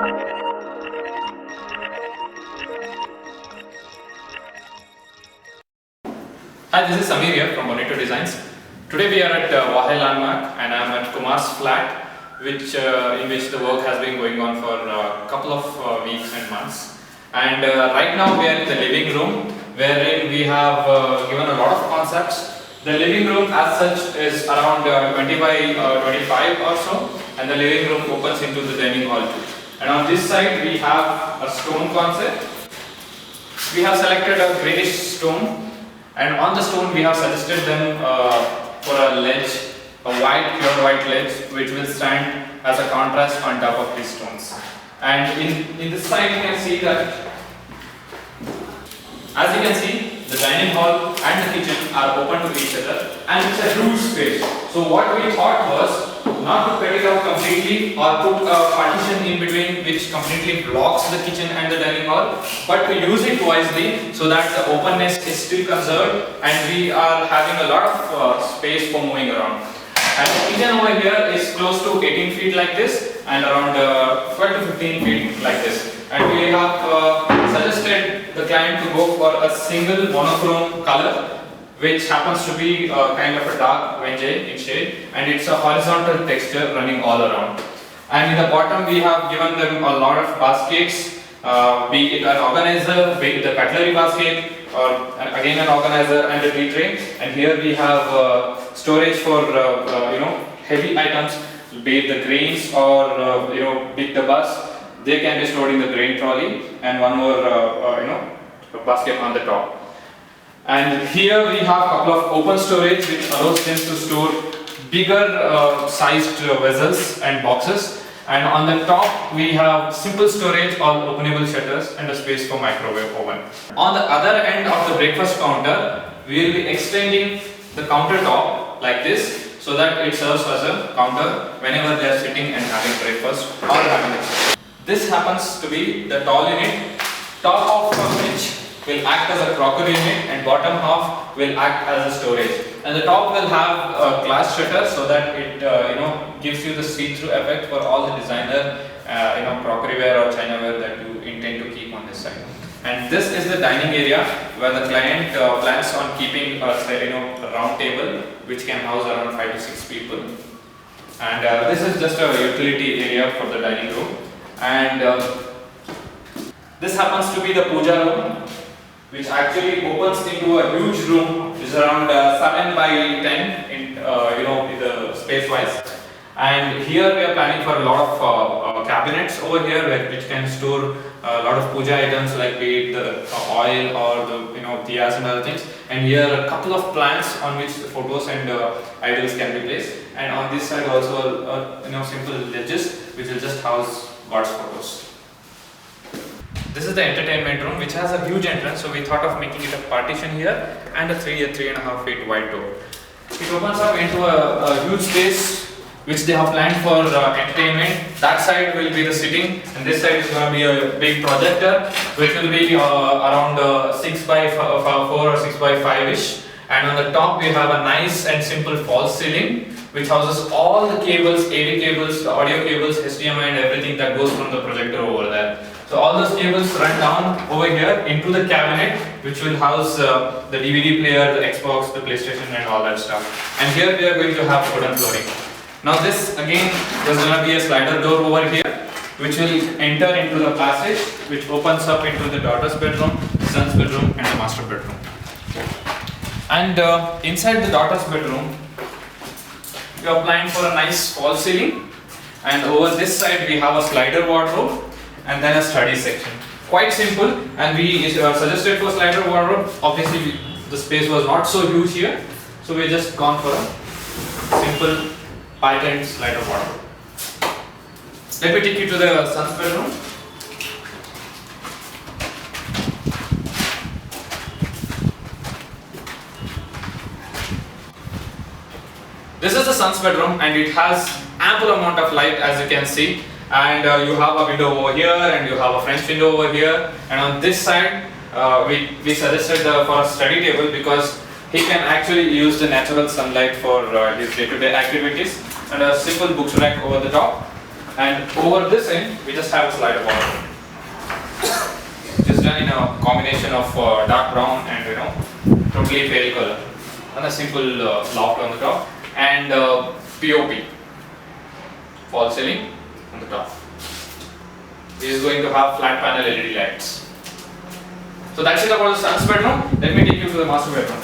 Hi, this is Samir here from Bonito Designs. Today we are at Wahai Landmark and I am at Kumar's flat, in which the work has been going on for a couple of weeks and months. And right now we are in the living room, wherein we have given a lot of concepts. The living room as such is around 20 by 25 or so, and the living room opens into the dining hall too. And on this side we have a stone concept. We have selected a greyish stone, and on the stone we have suggested them for a ledge, a white, pure white ledge, which will stand as a contrast on top of these stones. And in this side you can see that, as you can see, the dining hall and the kitchen are open to each other, and it's a huge space. So what we thought was not to cut it out completely or put a partition in between which completely blocks the kitchen and the dining hall, but to use it wisely so that the openness is still conserved and we are having a lot of space for moving around. And the kitchen over here is close to 18 feet like this and around 12 to 15 feet like this. And we have suggested the client to go for a single monochrome color, which happens to be kind of a dark Venjay in shade, and it's a horizontal texture running all around. And in the bottom we have given them a lot of baskets, be it an organizer, be it the cutlery basket, or again an organizer and a tea tray. And here we have storage for heavy items, be it the grains or be it the bus. They can be stored in the grain trolley, and one more basket on the top. And here we have a couple of open storage which allows them to store bigger sized vessels and boxes. And on the top we have simple storage, all openable shutters, and a space for microwave oven. On the other end of the breakfast counter, we will be extending the countertop like this, so that it serves as a counter whenever they are sitting and having breakfast or having lunch. This happens to be the tall unit, top of which will act as a crockery unit and bottom half will act as a storage. And the top will have a glass shutter so that it gives you the see-through effect for all the designer crockeryware or chinaware that you intend to keep on this side. And this is the dining area where the client plans on keeping a round table which can house around 5 to 6 people. And this is just a utility area for the dining room. And this happens to be the puja room, which actually opens into a huge room which is around 7 by 10 in the space wise. And here we are planning for a lot of cabinets over here which can store a lot of puja items, like be it the oil or the diyas and other things. And here are a couple of plants on which the photos and idols can be placed. And on this side also simple ledges which will just house God's photos. This is the entertainment room, which has a huge entrance, so we thought of making it a partition here and a 3.5 feet wide door. It opens up into a huge space which they have planned for entertainment. That side will be the sitting, and this side is going to be a big projector which will be around 6 by 4 or 6 by 5 ish. And on the top we have a nice and simple false ceiling which houses all the cables, AV cables, the audio cables, HDMI and everything that goes from the projector over there. So all those cables run down over here into the cabinet, which will house the DVD player, the Xbox, the PlayStation and all that stuff. And here we are going to have wooden flooring. Now this again, there's going to be a slider door over here which will enter into the passage, which opens up into the daughter's bedroom, son's bedroom and the master bedroom. And inside the daughter's bedroom, we are planning for a nice false ceiling, and over this side we have a slider wardrobe and then a study section. Quite simple, and we suggested for slider wardrobe. Obviously the space was not so huge here, so we just gone for a simple patterned slider wardrobe. Let me take you to the son's bedroom. This is the son's bedroom, and it has ample amount of light, as you can see. And you have a window over here, and you have a French window over here. And on this side, we suggested for a study table because he can actually use the natural sunlight for his day-to-day activities. And a simple books rack over the top. And over this end, we just have a slider wardrobe. Which is done in a combination of dark brown and totally pale color. And a simple loft on the top and POP, false ceiling on the top. This is going to have flat panel LED lights. So that's it about the son's bedroom. Let me take you to the master bedroom.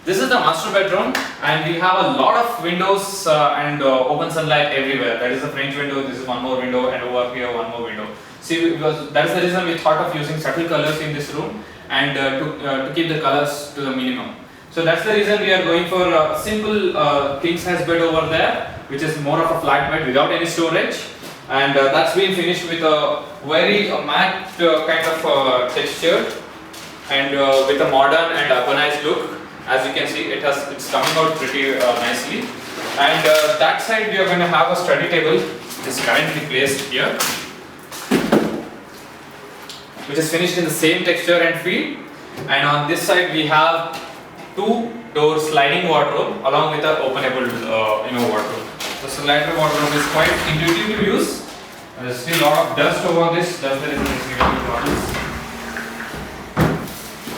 This is the master bedroom, and we have a lot of windows and open sunlight everywhere. That is the French window, this is one more window, and over here one more window. See, because that is the reason we thought of using subtle colors in this room and to keep the colors to the minimum. So that's the reason we are going for a simple king size bed over there, which is more of a flat bed without any storage. And that's been finished with a very matte kind of texture and with a modern and urbanized look. As you can see, it's coming out pretty nicely. And that side we are going to have a study table, which is currently placed here, which is finished in the same texture and feel. And on this side we have 2-door sliding wardrobe along with an openable wardrobe. The slider wardrobe is quite intuitive to use. There's still a lot of dust over this. That's the reason it's giving problems.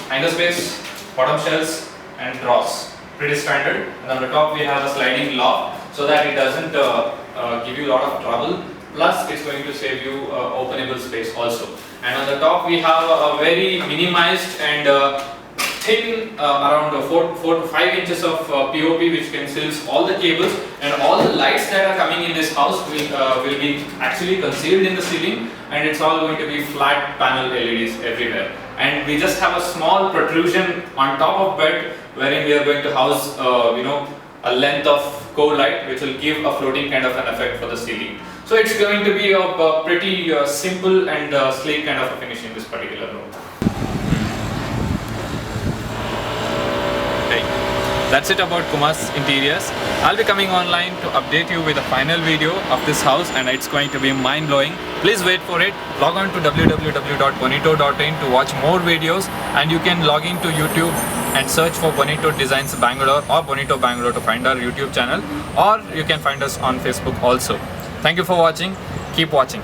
Hanger space, bottom shelves, and drawers, pretty standard. And on the top we have a sliding loft so that it doesn't give you a lot of trouble. Plus it's going to save you openable space also. And on the top we have a very minimized and thin around 4 to 5 inches of POP, which conceals all the cables, and all the lights that are coming in this house will be actually concealed in the ceiling, and it's all going to be flat panel LEDs everywhere. And we just have a small protrusion on top of bed wherein we are going to house a length of core light, which will give a floating kind of an effect for the ceiling. So it's going to be a pretty simple and sleek kind of a finish in this particular room. That's it about Kumar's Interiors. I'll be coming online to update you with a final video of this house, and it's going to be mind-blowing. Please wait for it. Log on to www.bonito.in to watch more videos, and you can log into YouTube and search for Bonito Designs Bangalore or Bonito Bangalore to find our YouTube channel, or you can find us on Facebook also. Thank you for watching. Keep watching.